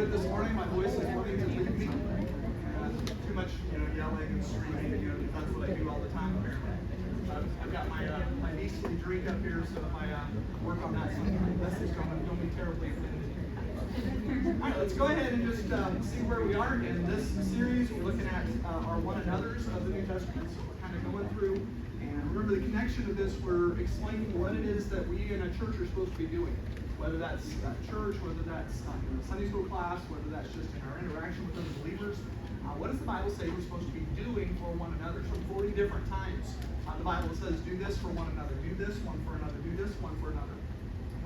good this morning. My voice is running to leave me. Too much, yelling and screaming. That's what I do all the time apparently. I've got my beastly drink up here, so if I work on that sometime, don't be terribly offended. All right, let's go ahead and just see where we are in this series. We're looking at our one another's of the New Testament. So we're kind of going through, and remember the connection of this. We're explaining what it is that we in a church are supposed to be doing. Whether that's church, whether that's Sunday school class, whether that's just in our interaction with other believers. What does the Bible say we're supposed to be doing for one another? So 40 different times the Bible says, do this for one another, do this one for another, do this one for another.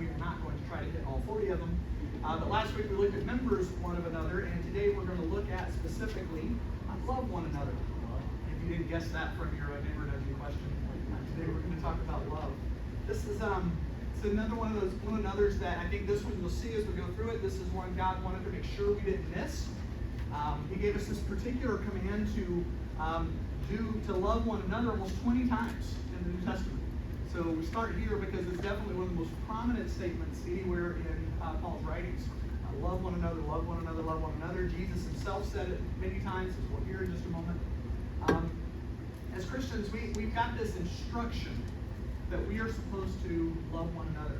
We are not going to try to hit all 40 of them. But last week we looked at members one of another, and today we're going to look at specifically love one another. If you didn't guess that from your neighbor nudging question, today we're going to talk about love. This is another one of those one another's that I think this one you'll see as we go through it. This is one God wanted to make sure we didn't miss. He gave us this particular command to love one another almost 20 times in the New Testament. So we start here because it's definitely one of the most prominent statements anywhere in Paul's writings. Love one another, love one another, love one another. Jesus himself said it many times, as we'll hear in just a moment. As Christians, we've got this instruction that we are supposed to love one another.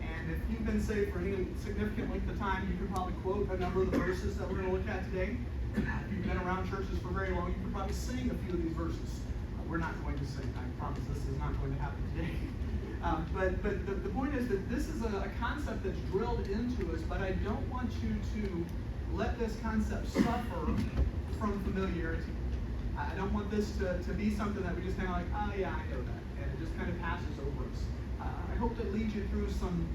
And if you've been saved for any significant length of time, you can probably quote a number of the verses that we're going to look at today. If you've been around churches for very long, you can probably sing a few of these verses. We're not going to sing. I promise this is not going to happen today. But the point is that this is a concept that's drilled into us, but I don't want you to let this concept suffer from familiarity. I don't want this to be something that we just kind of like, oh yeah, I know that. And it just kind of passes over us. I hope to lead you through some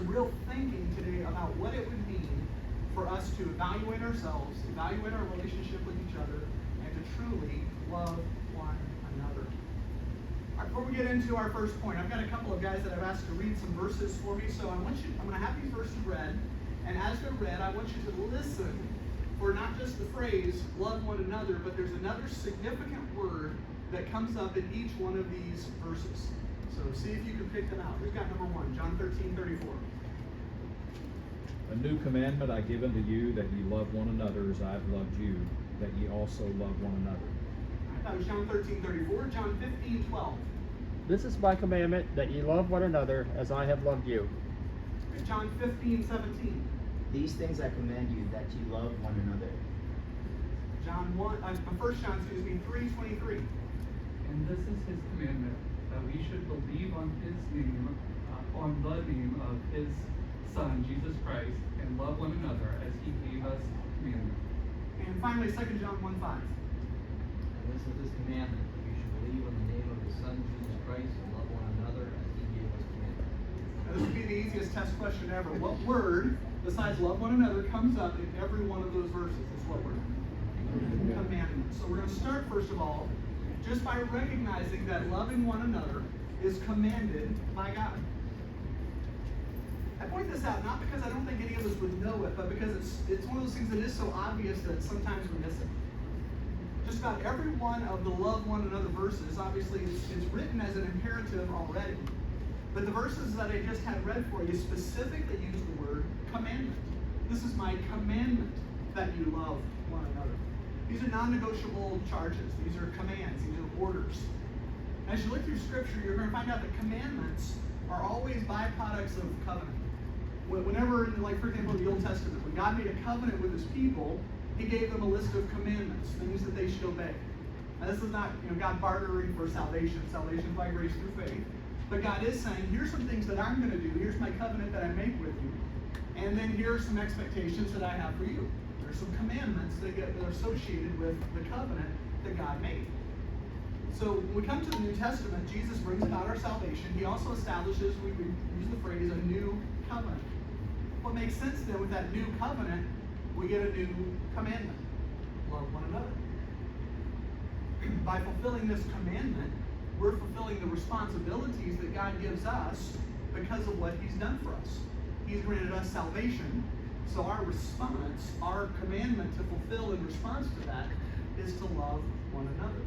real thinking today about what it would mean for us to evaluate ourselves, evaluate our relationship with each other, and to truly love one another. All right, before we get into our first point, I've got a couple of guys that I've asked to read some verses for me, so I'm going to have these verses read, and as they're read, I want you to listen for not just the phrase, love one another, but there's another significant word that comes up in each one of these verses. So see if you can pick them out. Who's got number one? John 13:34. A new commandment I give unto you, that ye love one another as I have loved you, that ye also love one another. That was John 13:34. John 15:12. This is my commandment, that ye love one another as I have loved you. John 15:17. These things I command you, that ye love one another. John 1 John 3:23. And this is his commandment, that we should believe on his name, on the name of his Son, Jesus Christ, and love one another as he gave us commandment. And finally, 2 John 1:5. And this is his commandment, that we should believe on the name of his Son, Jesus Christ, and love one another as he gave us commandment. Now, this would be the easiest test question ever. What word, besides love one another, comes up in every one of those verses? It's what word? Commandment. So we're going to start, first of all, just by recognizing that loving one another is commanded by God. I point this out not because I don't think any of us would know it, but because it's one of those things that is so obvious that sometimes we miss it. Just about every one of the love one another verses, obviously, it's written as an imperative already. But the verses that I just had read for you specifically use the word commandment. This is my commandment, that you love one another. These are non-negotiable charges. These are commands. These are orders. As you look through Scripture, you're going to find out that commandments are always byproducts of covenant. Whenever, like for example, in the Old Testament, when God made a covenant with his people, he gave them a list of commandments, things that they should obey. Now, this is not God bartering for salvation. Salvation by grace through faith. But God is saying, here's some things that I'm going to do. Here's my covenant that I make with you. And then here are some expectations that I have for you. There's some commandments that are associated with the covenant that God made. So when we come to the New Testament, Jesus brings about our salvation. He also establishes, we use the phrase, a new covenant. What makes sense then with that new covenant, we get a new commandment. Love one another. By fulfilling this commandment, we're fulfilling the responsibilities that God gives us because of what he's done for us. He's granted us salvation, so our response, our commandment to fulfill in response to that is to love one another.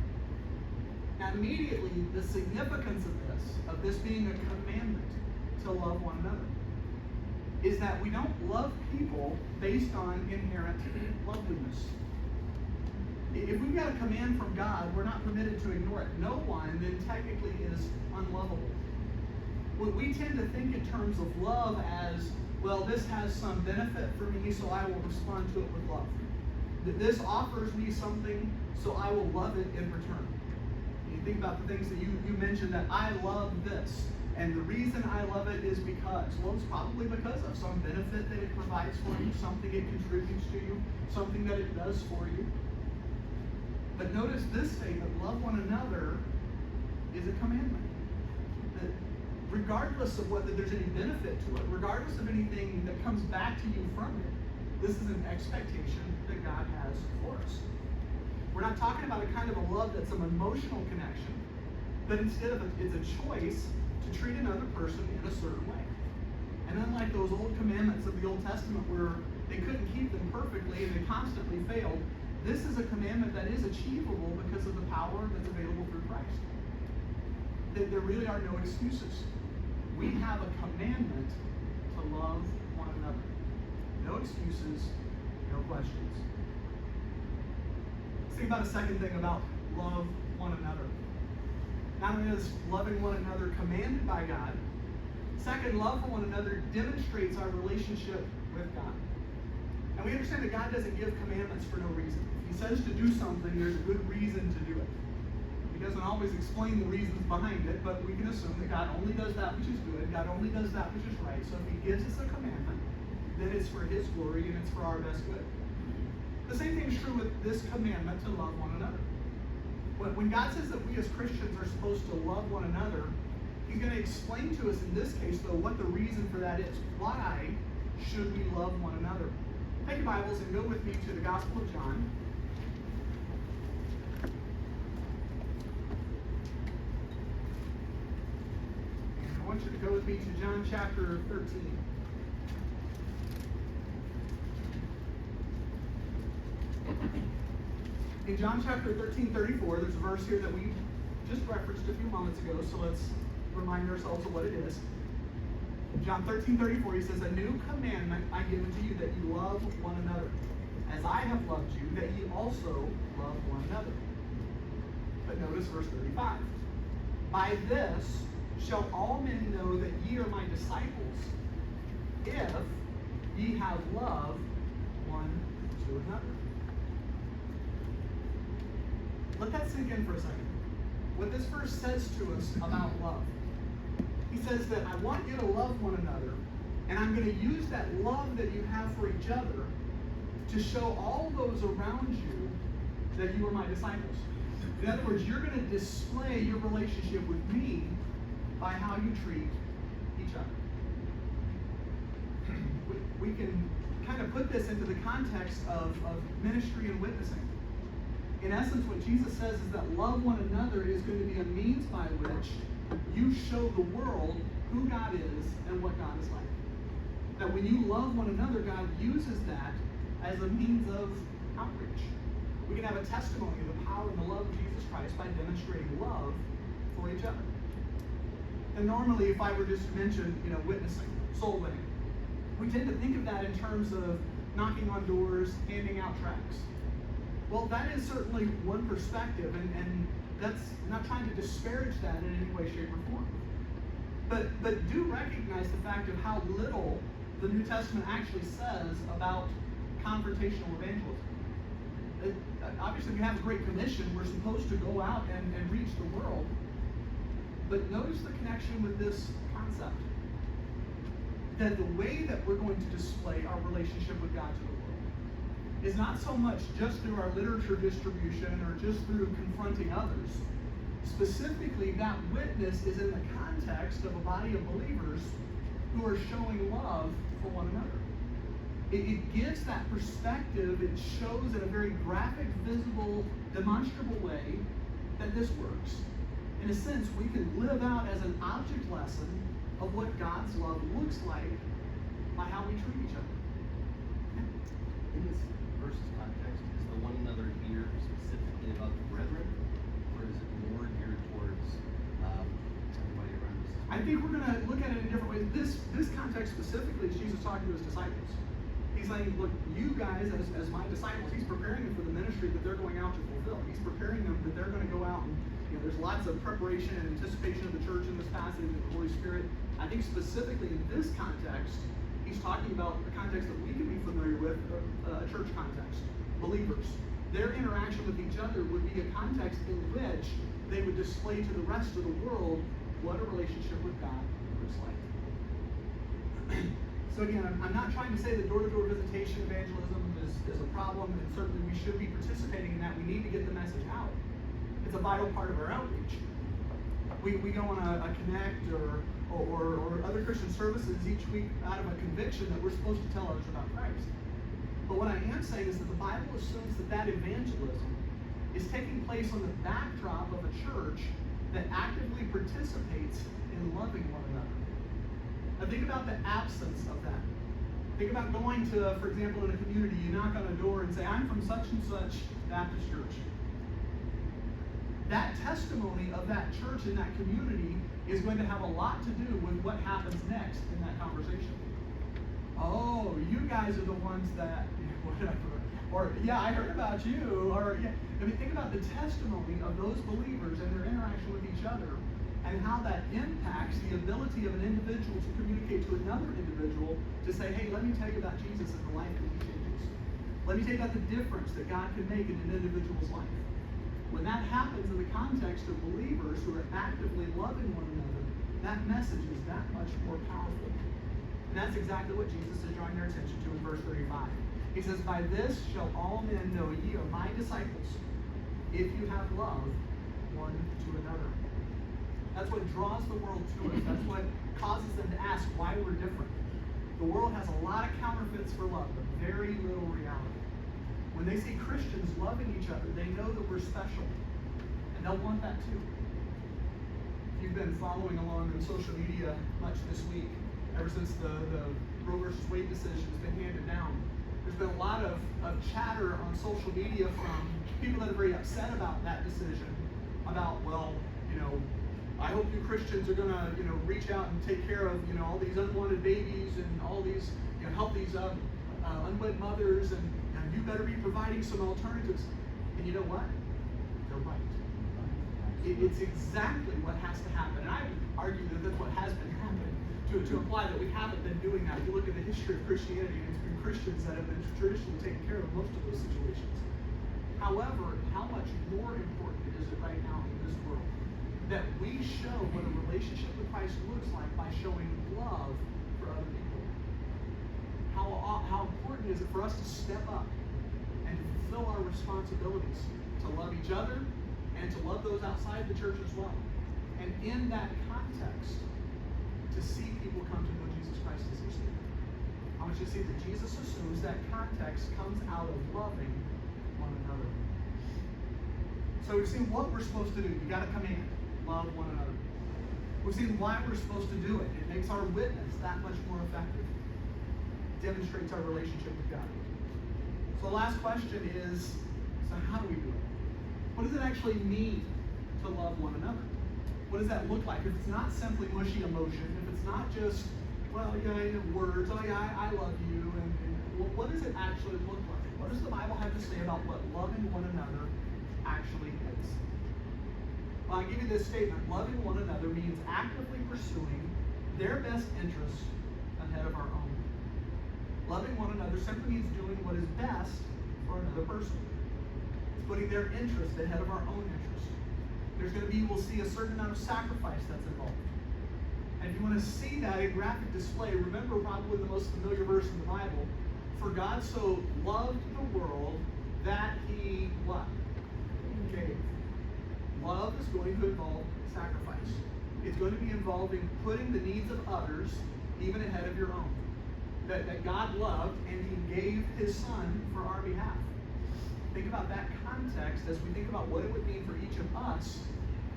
Now immediately, the significance of this being a commandment to love one another. is that we don't love people based on inherent loveliness. If we've got a command from God, we're not permitted to ignore it. No one then technically is unlovable. We tend to think in terms of love as, well, this has some benefit for me, so I will respond to it with love. This offers me something, so I will love it in return. You think about the things that you mentioned, that I love this, and the reason I love it is because, well, it's probably because of some benefit that it provides for you, something it contributes to you, something that it does for you. But notice this statement, love one another, is a commandment. That regardless of whether there's any benefit to it, regardless of anything that comes back to you from it, this is an expectation that God has for us. We're not talking about a kind of a love that's an emotional connection, but instead of it's a choice to treat another person in a certain way. And unlike those old commandments of the Old Testament where they couldn't keep them perfectly and they constantly failed, this is a commandment that is achievable because of the power that's available through Christ. There really are no excuses. We have a commandment to love one another. No excuses, no questions. Let's think about a second thing about love one another. Not only is loving one another commanded by God, second, love for one another demonstrates our relationship with God. And we understand that God doesn't give commandments for no reason. If He says to do something, there's a good reason to do it. He doesn't always explain the reasons behind it, but we can assume that God only does that which is good. God only does that which is right. So if He gives us a commandment, then it's for His glory and it's for our best good. The same thing is true with this commandment to love one another. When God says that we as Christians are supposed to love one another, He's going to explain to us in this case, though, what the reason for that is. Why should we love one another? Take your Bibles and go with me to the Gospel of John. And I want you to go with me to John chapter 13. In John chapter 13:34, there's a verse here that we just referenced a few moments ago, so let's remind ourselves of what it is. John 13:34, He says, "A new commandment I give unto you, that you love one another. As I have loved you, that ye also love one another." But notice verse 35. "By this shall all men know that ye are my disciples, if ye have love one to another." Let that sink in for a second. What this verse says to us about love. He says that I want you to love one another, and I'm going to use that love that you have for each other to show all those around you that you are my disciples. In other words, you're going to display your relationship with me by how you treat each other. We can kind of put this into the context of ministry and witnessing. In essence, what Jesus says is that love one another is going to be a means by which you show the world who God is and what God is like. That when you love one another, God uses that as a means of outreach. We can have a testimony of the power and the love of Jesus Christ by demonstrating love for each other. And normally, if I were just to mention, witnessing, soul winning, we tend to think of that in terms of knocking on doors, handing out tracts. Well, that is certainly one perspective, and that's not trying to disparage that in any way, shape, or form. But do recognize the fact of how little the New Testament actually says about confrontational evangelism. Obviously, we have a great commission. We're supposed to go out and reach the world. But notice the connection with this concept. That the way that we're going to display our relationship with God to the world is not so much just through our literature distribution or just through confronting others. Specifically, that witness is in the context of a body of believers who are showing love for one another. It gives that perspective. It shows in a very graphic, visible, demonstrable way that this works. In a sense, we can live out as an object lesson of what God's love looks like by how we treat each other. In this verse's context, is the one another here specifically about the brethren, or is it more geared towards everybody around us? I think we're going to look at it in different ways. This context specifically is Jesus talking to his disciples. He's saying, look, you guys as my disciples, he's preparing them for the ministry that they're going out to fulfill. He's preparing them that they're going to go out and, there's lots of preparation and anticipation of the church in this passage of the Holy Spirit. I think specifically in this context, he's talking about a context that we can be familiar with, a church context, believers. Their interaction with each other would be a context in which they would display to the rest of the world what a relationship with God looks like. So again, I'm not trying to say that door-to-door visitation evangelism is a problem, and certainly we should be participating in that. We need to get the message out. It's a vital part of our outreach. We go on a connect or other Christian services each week out of a conviction that we're supposed to tell others about Christ. But what I am saying is that the Bible assumes that evangelism is taking place on the backdrop of a church that actively participates in loving one another. Now think about the absence of that. Think about going to, for example, in a community, you knock on a door and say, I'm from such and such Baptist church. That testimony of that church in that community is going to have a lot to do with what happens next in that conversation. Oh, you guys are the ones that, whatever. Or, yeah, I heard about you. Or, yeah. I mean, think about the testimony of those believers and their interaction with each other and how that impacts the ability of an individual to communicate to another individual to say, hey, let me tell you about Jesus and the life that he changes. Let me tell you about the difference that God can make in an individual's life. When that happens in the context of believers who are actively loving one another, that message is that much more powerful. And that's exactly what Jesus is drawing their attention to in verse 35. He says, by this shall all men know ye are my disciples, if you have love one to another. That's what draws the world to us. That's what causes them to ask why we're different. The world has a lot of counterfeits for love, but very little reality. When they see Christians loving each other, they know that we're special. And they'll want that too. If you've been following along on social media much this week, ever since the Roe versus Wade decision has been handed down, there's been a lot of chatter on social media from people that are very upset about that decision, about, well, I hope you Christians are going to, reach out and take care of, all these unwanted babies and all these, help these unwed mothers, and you better be providing some alternatives. And you know what? They're right. It's exactly what has to happen. And I would argue that that's what has been happening. To imply that we haven't been doing that. If you look at the history of Christianity, it's been Christians that have been traditionally taking care of most of those situations. However, how much more important is it right now in this world that we show what a relationship with Christ looks like by showing love for other people? How important is it for us to step up and to fulfill our responsibilities to love each other and to love those outside the church as well? And in that context, to see people come to know Jesus Christ as their Savior. I want you to see that Jesus assumes that context comes out of loving one another. So we've seen what we're supposed to do. You got to come in, love one another. We've seen why we're supposed to do it. It makes our witness that much more effective. It demonstrates our relationship with God. So the last question is, so how do we do it? What does it actually mean to love one another? What does that look like? If it's not simply mushy emotion, if it's not just, well, words, oh yeah, I love you, and what does it actually look like? What does the Bible have to say about what loving one another actually is? Well, I'll give you this statement. Loving one another means actively pursuing their best interests ahead of our own. Loving one another simply means doing what is best for another person. It's putting their interest ahead of our own interest. There's going to be, we'll see a certain amount of sacrifice that's involved. And if you want to see that in graphic display, remember probably the most familiar verse in the Bible. For God so loved the world that he what? Gave. Love is going to involve sacrifice. It's going to be involving putting the needs of others even ahead of your own. That God loved and he gave his son for our behalf. Think about that context as we think about what it would mean for each of us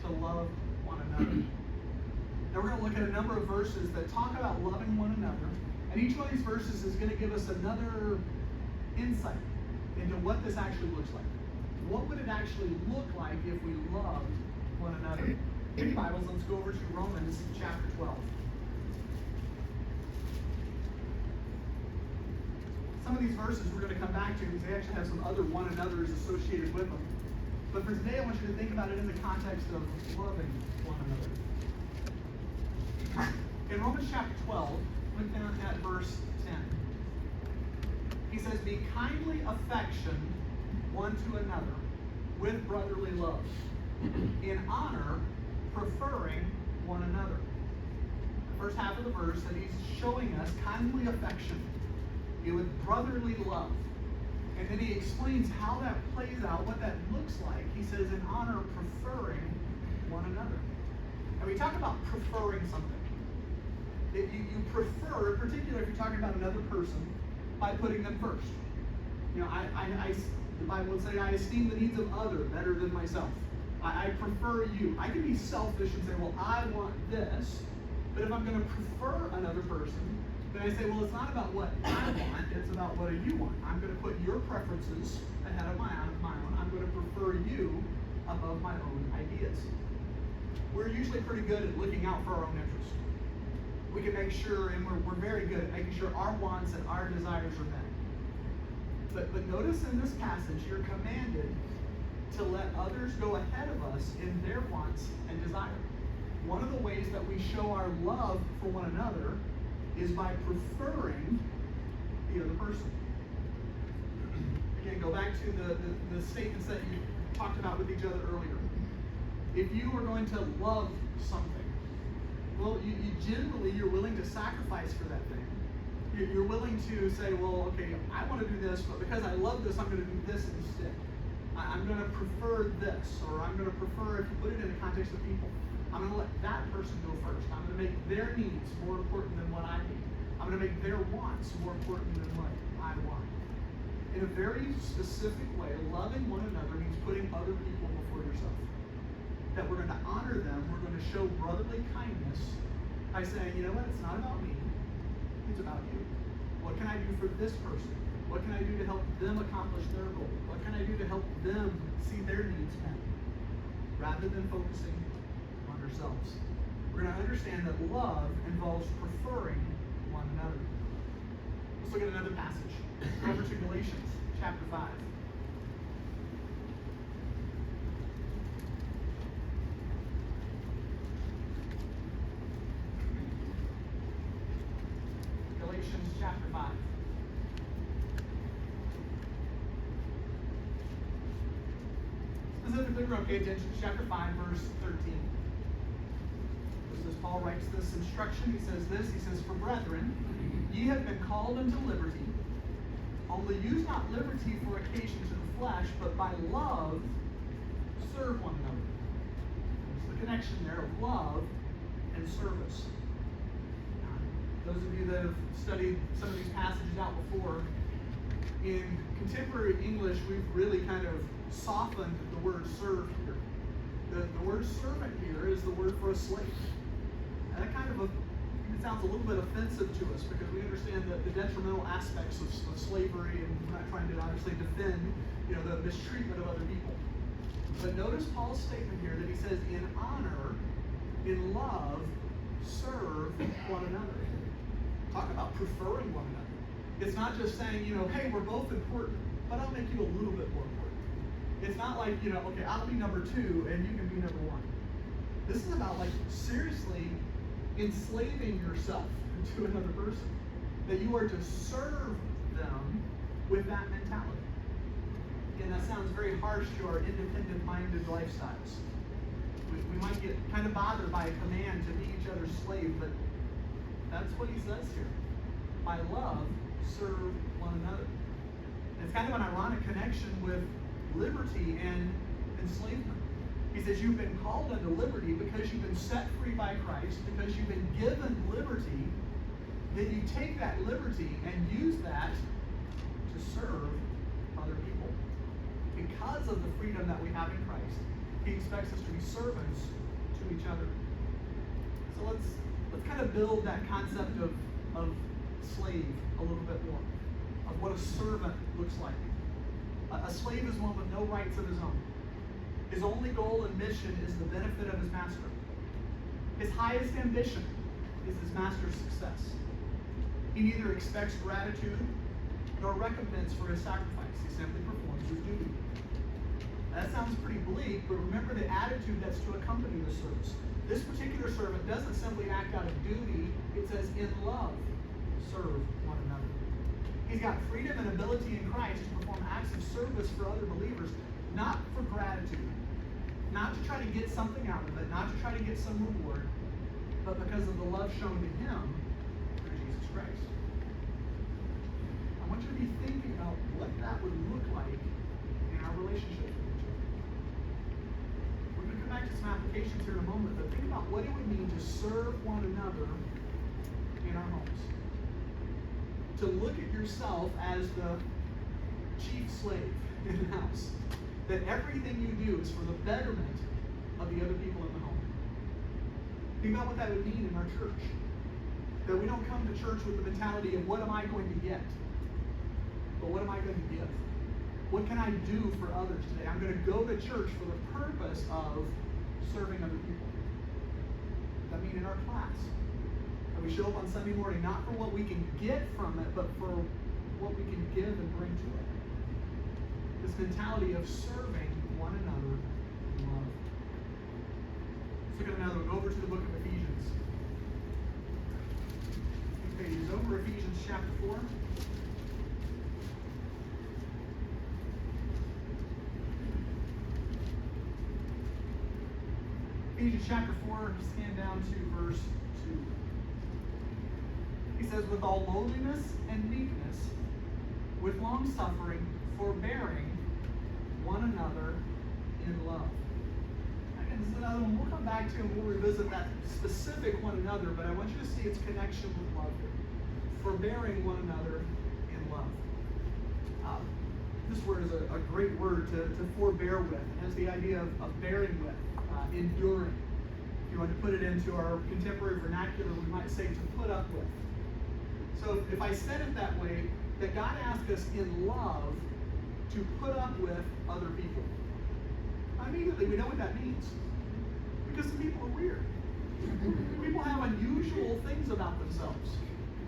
to love one another. Now we're going to look at a number of verses that talk about loving one another, and each one of these verses is going to give us another insight into what this actually looks like. What would it actually look like if we loved one another? In your Bibles, let's go over to Romans chapter 12. Some of these verses we're going to come back to because they actually have some other one another's associated with them. But for today, I want you to think about it in the context of loving one another. In Romans chapter 12, look down at verse 10. He says, "Be kindly affectioned one to another with brotherly love, in honor, preferring one another." The first half of the verse that he's showing us kindly affection with brotherly love. And then he explains how that plays out, what that looks like. He says, in honor, preferring one another. And we talk about preferring something. You prefer, in particular if you're talking about another person, by putting them first. You know, the Bible would say, I esteem the needs of other better than myself. I prefer you. I can be selfish and say, well, I want this. But if I'm going to prefer another person, then I say, well, it's not about what I want, it's about what you want. I'm going to put your preferences ahead of my own. I'm going to prefer you above my own ideas. We're usually pretty good at looking out for our own interests. We can make sure, and we're very good at making sure our wants and our desires are met. But notice in this passage, you're commanded to let others go ahead of us in their wants and desire. One of the ways that we show our love for one another is by preferring the other person. Again, go back to the statements that you talked about with each other earlier. If you are going to love something, well, you're willing to sacrifice for that thing. You're willing to say, well, okay, I want to do this, but because I love this, I'm going to do this instead. I'm going to prefer this, or I'm going to prefer, if you put it in the context of people, I'm going to let that person go first. I'm going to make their needs more important than what I need. I'm going to make their wants more important than what I want. In a very specific way, loving one another means putting other people before yourself. That we're going to honor them, we're going to show brotherly kindness by saying, you know what, it's not about me, it's about you. What can I do for this person? What can I do to help them accomplish their goal? What can I do to help them see their needs met? Rather than focusing on ourselves. We're going to understand that love involves preferring one another. Let's look at another passage. Over to Galatians chapter 5. Galatians chapter 5. Specifically, we're going to pay attention to chapter 5, verse 13. As Paul writes this instruction, he says this, he says, "For brethren, ye have been called unto liberty, only use not liberty for occasion to the flesh, but by love serve one another." There's the connection there of love and service. Those of you that have studied some of these passages out before, in contemporary English, we've really kind of softened the word serve here. The word servant here is the word for a slave. And that kind of it sounds a little bit offensive to us because we understand the detrimental aspects of slavery, and we're not trying to obviously defend, the mistreatment of other people. But notice Paul's statement here that he says, in honor, in love, serve one another. Talk about preferring one another. It's not just saying, hey, we're both important, but I'll make you a little bit more important. It's not like, okay, I'll be number 2 and you can be number 1. This is about seriously enslaving yourself to another person. That you are to serve them with that mentality. Again, that sounds very harsh to our independent-minded lifestyles. We might get kind of bothered by a command to be each other's slave, but that's what he says here. By love, serve one another. And it's kind of an ironic connection with liberty and enslavement. He says you've been called unto liberty because you've been set free by Christ, because you've been given liberty. Then you take that liberty and use that to serve other people. Because of the freedom that we have in Christ, he expects us to be servants to each other. So let's kind of build that concept of slave a little bit more, of what a servant looks like. A slave is one with no rights of his own. His only goal and mission is the benefit of his master. His highest ambition is his master's success. He neither expects gratitude nor recompense for his sacrifice. He simply performs his duty. That sounds pretty bleak, but remember the attitude that's to accompany the service. This particular servant doesn't simply act out of duty, it says in love, serve one another. He's got freedom and ability in Christ to perform acts of service for other believers, not for gratitude, not to try to get something out of it, not to try to get some reward, but because of the love shown to him through Jesus Christ. I want you to be thinking about what that would look like in our relationship with each other. We're going to come back to some applications here in a moment, but think about what it would mean to serve one another in our homes. To look at yourself as the chief slave in the house. That everything you do is for the betterment of the other people in the home. Think about what that would mean in our church. That we don't come to church with the mentality of what am I going to get? But what am I going to give? What can I do for others today? I'm going to go to church for the purpose of serving other people. That means in our class. And we show up on Sunday morning not for what we can get from it, but for what we can give and bring to it. This mentality of serving one another in love. Let's look at another one. Over to the book of Ephesians. Pages over Ephesians chapter 4. Ephesians chapter 4, scan down to verse 2. He says, with all lowliness and meekness, with long suffering, forbearing one another in love. Again, this is another one we'll come back to and we'll revisit that specific one another, but I want you to see its connection with love here. Forbearing one another in love. This word is a great word to forbear with. It has the idea of bearing with, enduring. If you want to put it into our contemporary vernacular, we might say to put up with. So if I said it that way, that God asked us in love to put up with other people. Immediately we know what that means. Because some people are weird. People have unusual things about themselves.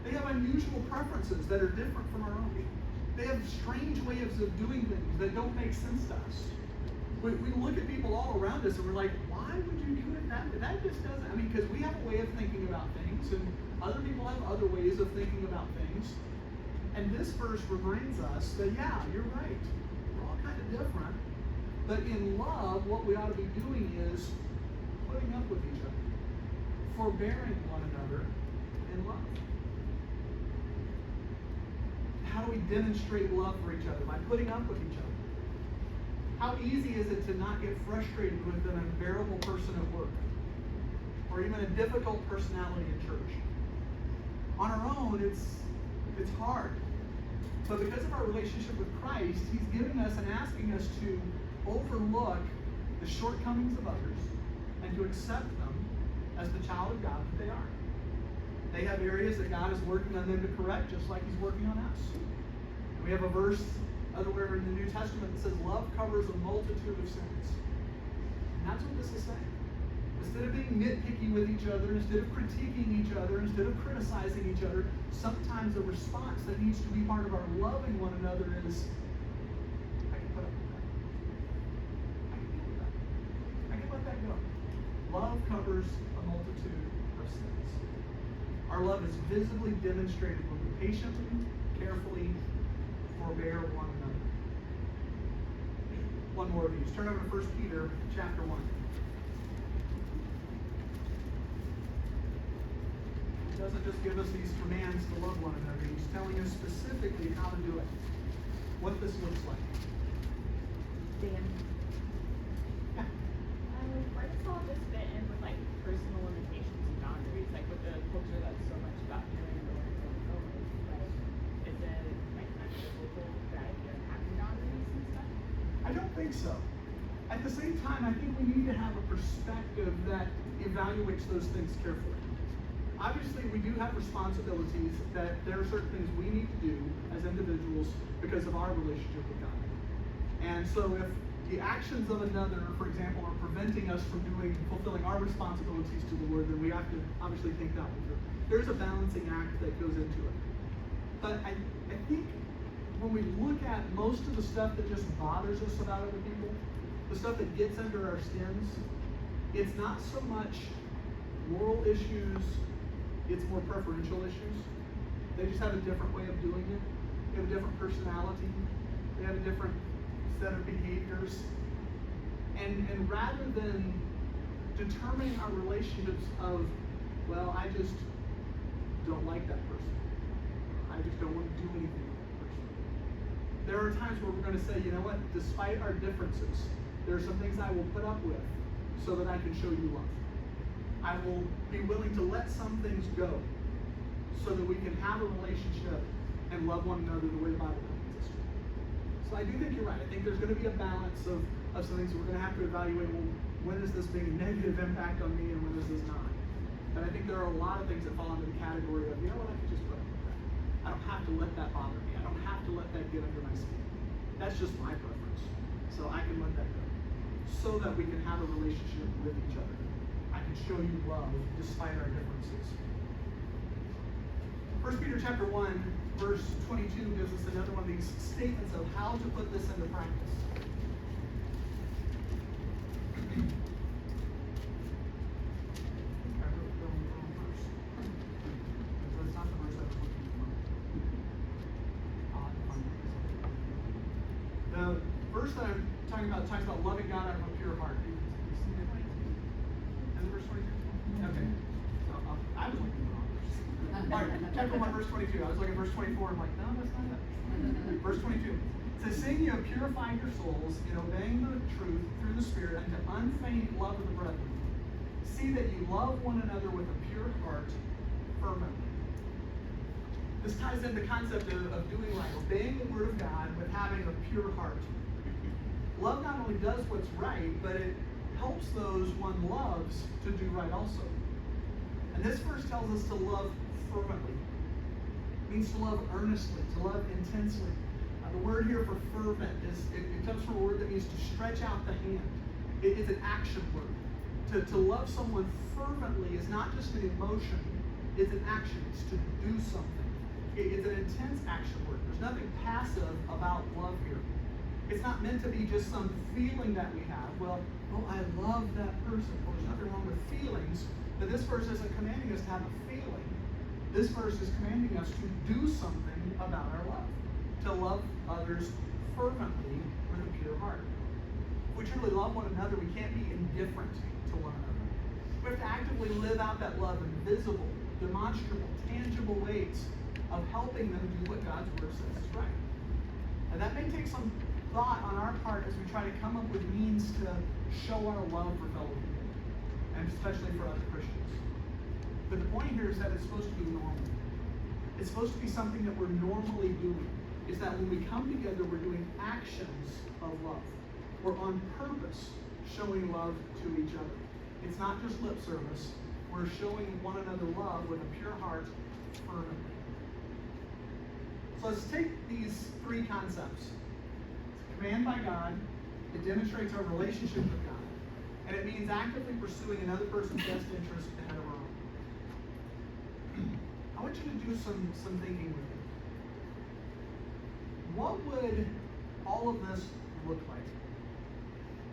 They have unusual preferences that are different from our own. They have strange ways of doing things that don't make sense to us. We look at people all around us and we're like, why would you do it that way? That just doesn't, because we have a way of thinking about things and other people have other ways of thinking about things. And this verse reminds us that, yeah, you're right. We're all kind of different. But in love, what we ought to be doing is putting up with each other. Forbearing one another in love. How do we demonstrate love for each other? By putting up with each other. How easy is it to not get frustrated with an unbearable person at work? Or even a difficult personality in church? On our own, it's hard. But because of our relationship with Christ, He's giving us and asking us to overlook the shortcomings of others and to accept them as the child of God that they are. They have areas that God is working on them to correct, just like He's working on us. And we have a verse elsewhere in the New Testament that says, love covers a multitude of sins. And that's what this is saying. Instead of being nitpicky with each other, instead of critiquing each other, instead of criticizing each other, sometimes a response that needs to be part of our loving one another is, I can put up with that. I can deal with that. I can let that go. Love covers a multitude of sins. Our love is visibly demonstrated when we patiently, carefully forbear one another. One more of these. Turn over to 1 Peter chapter 1. He doesn't just give us these commands to love one another. He's telling us specifically how to do it. What this looks like. Dan. Yeah. Where does all this fit in with like personal limitations and boundaries? Like with the culture that's so much about hearing the words of the like, is it like kind of biblical the idea of having boundaries and stuff? I don't think so. At the same time, I think we need to have a perspective that evaluates those things carefully. Obviously, we do have responsibilities that there are certain things we need to do as individuals because of our relationship with God. And so if the actions of another, for example, are preventing us from fulfilling our responsibilities to the Lord, then we have to obviously think that one through. There's a balancing act that goes into it. But I think when we look at most of the stuff that just bothers us about other people, the stuff that gets under our skins, it's not so much moral issues, it's more preferential issues. They just have a different way of doing it. They have a different personality. They have a different set of behaviors. And rather than determining our relationships of, well, I just don't like that person. I just don't want to do anything with that person. There are times where we're going to say, you know what, despite our differences, there are some things I will put up with so that I can show you love. I will be willing to let some things go so that we can have a relationship and love one another the way the Bible commands us to. So I do think you're right. I think there's going to be a balance of some things that we're going to have to evaluate. Well, when is this being a negative impact on me and when is this not? And I think there are a lot of things that fall into the category of, you know what, I can just put up with that. I don't have to let that bother me. I don't have to let that get under my skin. That's just my preference. So I can let that go. So that we can have a relationship with each other. I can show you love despite our differences. 1 Peter chapter 1, verse 22 gives us another one of these statements of how to put this into practice. I wrote down the wrong verse. That's not the verse I was looking for. The verse that I'm talking about talks about loving God out of a pure heart. Is it verse 22? Okay. So, I was looking for the wrong verse. All right, chapter 1, verse 22. I was looking at verse 24. I'm like, no, that's not it. Verse 22. It says, seeing you have purified your souls in obeying the truth through the Spirit unto unfeigned love of the brethren, see that you love one another with a pure heart fervently. This ties into the concept of doing right, obeying the Word of God with having a pure heart. Love not only does what's right, but it helps those one loves to do right also. And this verse tells us to love fervently. It means to love earnestly, to love intensely. The word here for fervent it comes from a word that means to stretch out the hand. It's an action word. To love someone fervently is not just an emotion, it's an action. It's to do something. It's an intense action word. There's nothing passive about love here. It's not meant to be just some feeling that we have. Well, oh, I love that person. Well, there's nothing wrong with feelings, but this verse isn't commanding us to have a feeling. This verse is commanding us to do something about our love. To love others fervently with a pure heart. If we truly love one another, we can't be indifferent to one another. We have to actively live out that love in visible, demonstrable, tangible ways of helping them do what God's Word says is right. And that may take some thought on our part as we try to come up with means to show our love for fellow people, and especially for other Christians. But the point here is that it's supposed to be normal. It's supposed to be something that we're normally doing. Is that when we come together, we're doing actions of love. We're on purpose showing love to each other. It's not just lip service. We're showing one another love with a pure heart fervently. So let's take these three concepts. It's a command by God. It demonstrates our relationship with God. And it means actively pursuing another person's best interest ahead of our own. I want you to do some thinking with me. What would all of this look like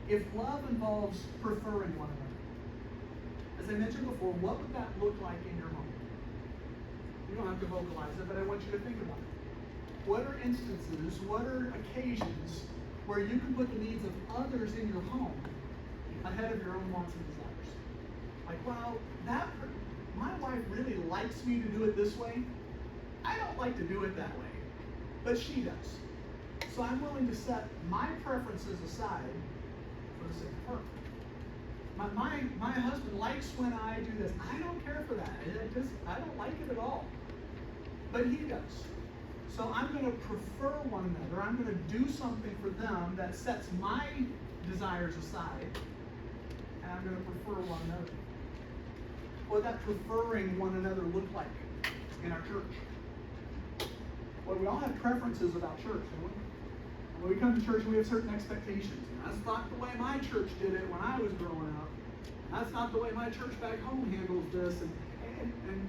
if love involves preferring one another? As I mentioned before, what would that look like in your home? You don't have to vocalize it, but I want you to think about it. What are instances, what are occasions where you can put the needs of others in your home ahead of your own wants and desires? Like, well, my wife really likes me to do it this way. I don't like to do it that way. But she does. So I'm willing to set my preferences aside for the sake of her. My husband likes when I do this. I don't care for that. I don't like it at all. But he does. So I'm going to prefer one another. I'm going to do something for them that sets my desires aside. And I'm going to prefer one another. What would that preferring one another look like in our church? Well, we all have preferences about church, don't we? When we come to church, we have certain expectations. And that's not the way my church did it when I was growing up. And that's not the way my church back home handles this. And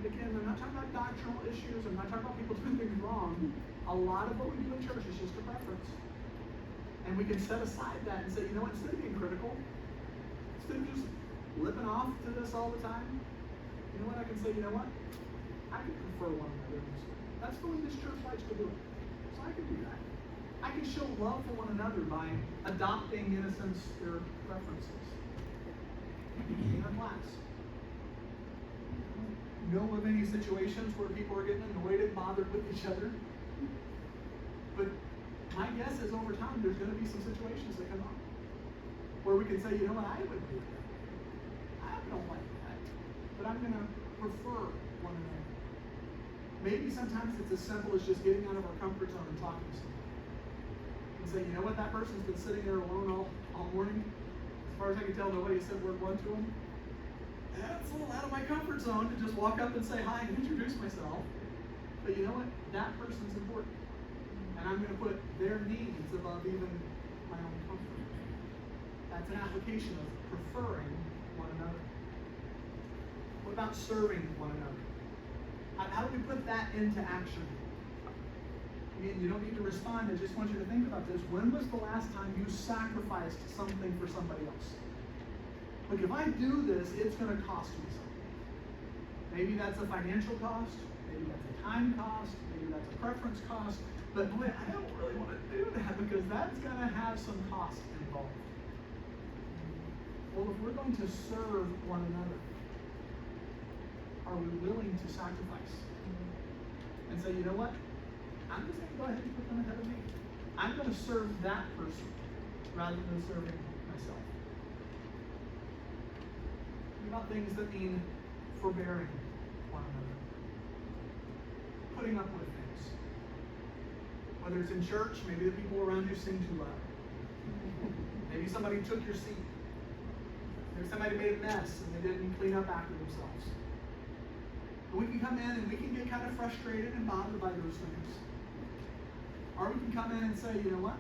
again, I'm not talking about doctrinal issues. I'm not talking about people doing things wrong. A lot of what we do in church is just a preference. And we can set aside that and say, you know what, instead of being critical, instead of just living off to this all the time, you know what, I can say, you know what, I can prefer one another. That's the way this church likes to do it. So I can do that. I can show love for one another by adopting, in a sense, their preferences. In our class. Know of any situations where people are getting annoyed and bothered with each other? But my guess is over time there's going to be some situations that come up where we can say, you know what, I would do that. I don't like that. But I'm going to prefer one another. Maybe sometimes it's as simple as just getting out of our comfort zone and talking to someone. And say, you know what, that person's been sitting there alone all morning. As far as I can tell, nobody has said word one to them. That's a little out of my comfort zone to just walk up and say hi and introduce myself. But you know what? That person's important. And I'm going to put their needs above even my own comfort. That's an application of preferring one another. What about serving one another? How do we put that into action? Again, you don't need to respond. I just want you to think about this. When was the last time you sacrificed something for somebody else? Look, if I do this, it's going to cost me something. Maybe that's a financial cost. Maybe that's a time cost. Maybe that's a preference cost. But boy, I don't really want to do that because that's going to have some cost involved. Well, if we're going to serve one another, are we willing to sacrifice? And say, you know what? I'm just going to go ahead and put them ahead of me. I'm going to serve that person rather than serving myself. What about things that mean forbearing one another? Putting up with things. Whether it's in church, maybe the people around you sing too loud. Maybe somebody took your seat. Maybe somebody made a mess and they didn't clean up after themselves. And we can come in and we can get kind of frustrated and bothered by those things. Or we can come in and say, you know what?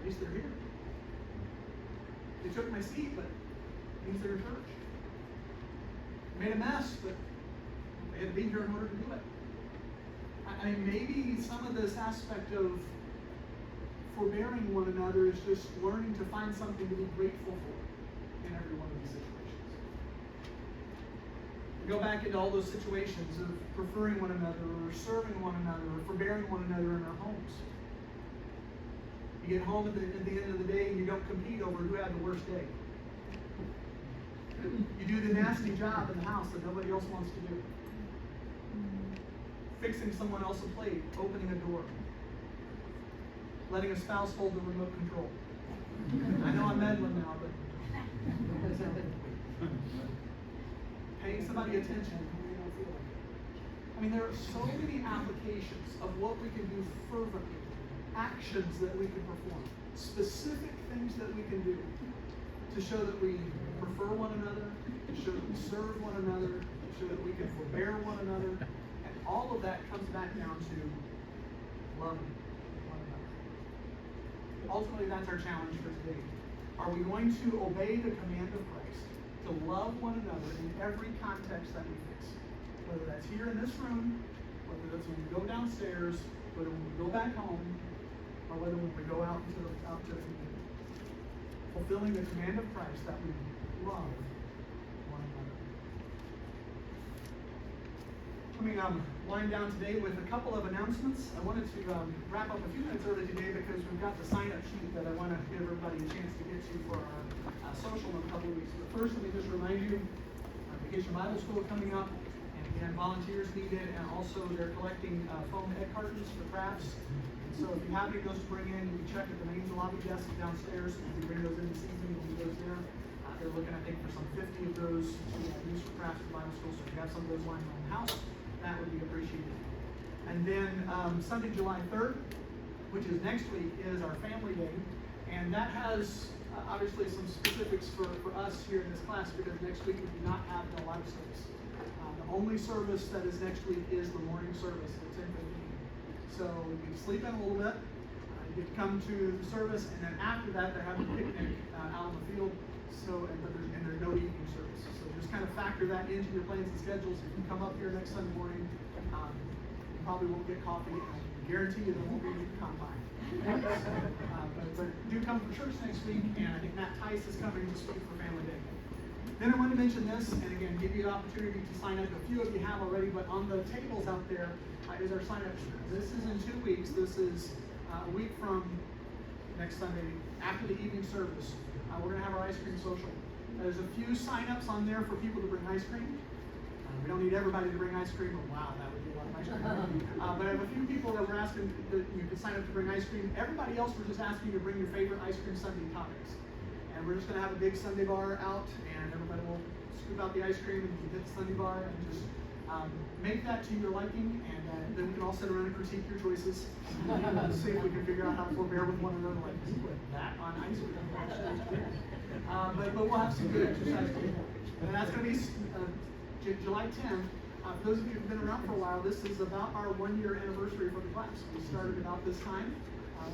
At least they're here. They took my seat, but it means they're in church. They made a mess, but they had to be here in order to do it. I mean, maybe some of this aspect of forbearing one another is just learning to find something to be grateful for in every one of these situations. We go back into all those situations of preferring one another or serving one another or forbearing one another in our homes. You get home at the end of the day and you don't compete over who had the worst day. You do the nasty job in the house that nobody else wants to do. Fixing someone else's plate, opening a door, letting a spouse hold the remote control. I know I'm meddling now, but paying somebody attention when they don't feel like it. I mean, there are so many applications of what we can do fervently, actions that we can perform, specific things that we can do to show that we prefer one another, to show that we serve one another, to show that we can forbear one another. All of that comes back down to loving one another. Ultimately, that's our challenge for today. Are we going to obey the command of Christ to love one another in every context that we face? Whether that's here in this room, whether that's when we go downstairs, whether when we go back home, or whether when we go out to the community. Fulfilling the command of Christ that we love one another. Let me wind down today with a couple of announcements. I wanted to wrap up a few minutes early today because we've got the sign-up sheet that I want to give everybody a chance to get to for our social in a couple of weeks. But first, let me just remind you, Vacation Bible School coming up, and again, volunteers needed, and also they're collecting foam egg cartons for crafts. And so if you have any of those to bring in, you can check at the main lobby desk downstairs. If you bring those in this evening, we'll do those there. They're looking, I think, for some 50 of those to use for crafts for Bible School. So if you have some of those lying around the house, that would be appreciated. And then Sunday, July 3rd, which is next week, is our Family Day. And that has obviously some specifics for us here in this class because next week we do not have the live service. The only service that is next week is the morning service at 10:15. So you can sleep in a little bit. You get to come to the service, and then after that, they're having a picnic out on the field. So, and there's no evening service. So just kind of factor that into your plans and schedules. If you come up here next Sunday morning, you probably won't get coffee. I guarantee you there won't be any combine. But do come for church next week, and I think Matt Tice is coming to speak for Family Day. Then I wanted to mention this, and again, give you the opportunity to sign up. A few of you have already, but on the tables out there is our sign-up sheet. This is in 2 weeks. This is a week from next Sunday, after the evening service. We're going to have our ice cream social. There's a few sign-ups on there for people to bring ice cream. We don't need everybody to bring ice cream, but wow, that would be a lot of ice cream. But I have a few people that were asking that you could sign up to bring ice cream. Everybody else, we're just asking you to bring your favorite ice cream sundae toppings. And we're just going to have a big sundae bar out, and everybody will scoop out the ice cream and you get the sundae bar, and just make that to your liking, and then we can all sit around and critique your choices. See if we can figure out how to forbear with one another, like, just put that on ice cream. But we'll have some good exercise people. And that's going to be July 10th. For those of you who've been around for a while, this is about our 1-year anniversary for the class. We started about this time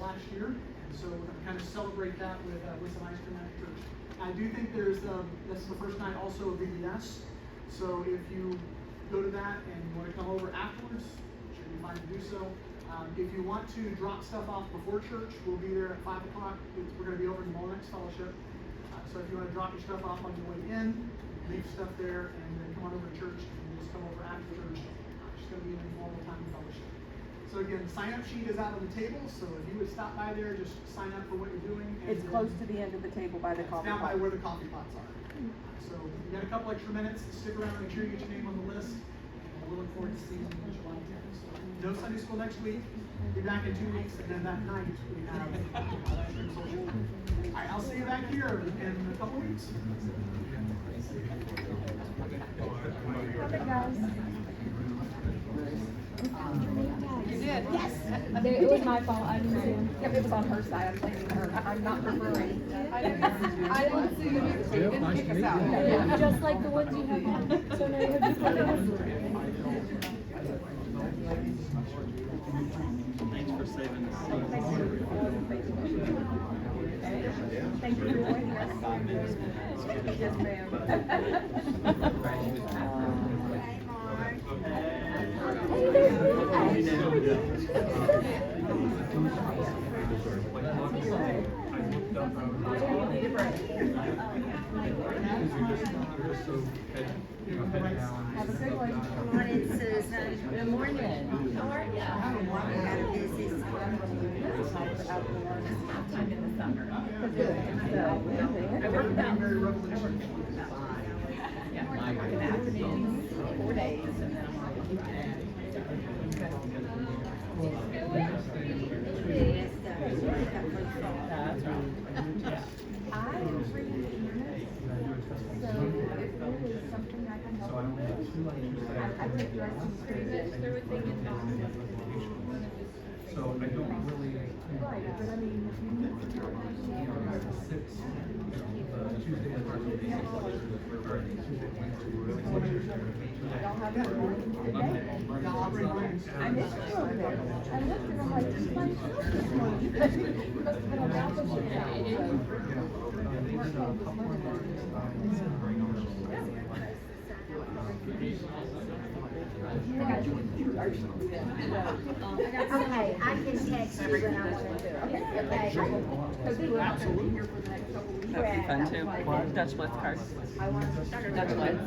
last year, and so we're going to kind of celebrate that with some ice cream at church. I do think this is the first night also of VBS, so if you go to that and you want to come over afterwards, it should be fine to do so. If you want to drop stuff off before church, we'll be there at 5 o'clock. We're going to be over in the Molnex Fellowship. So if you want to drop your stuff off on your way in, leave stuff there, and then come on over to church, and we'll just come over after church. It's just going to be an informal time of fellowship. So again, the sign-up sheet is out on the table, so if you would stop by there, just sign up for what you're doing. And It's close to the end of the table by the coffee down by pot. where the coffee pots are. So you got a couple extra minutes to stick around, make sure you get your name on the list, and we'll look forward to seeing you on July 10th. So no Sunday school next week. Be back in 2 weeks, and then that night we have social. All right, I'll see you back here in a couple weeks. Hey guys. You did? Yes. It was my fault. I didn't see him. Yep, it was on her side. I'm blaming her. I'm not referring. I didn't see you either, so you didn't kick us out. Yeah, just like the ones you have on. So now you have to put it. Thanks for saving us. Thank you for joining us. Yes, ma'am. Have a good one. Morning, Susan. Good morning. How are you? Got a busy Sometime in the summer. I work about very revolutionary. Yeah, I work in the afternoons, 4 days, and then I'm off on Friday. That's right. I read units, so if there is something I can help with, I take directions pretty good. So I don't really. Right, but I mean, if you need to know, Tuesday and Thursday. y'all have your morning today. I missed you over there. I looked and I'm like, this might help this morning. You must have been on Alpha Shift now, Okay, I can text you when I want to do it. Okay. Absolutely. Here for the next couple weeks. That'd be fun too. Dutch Blitz cards. I want to Dutch Blitz.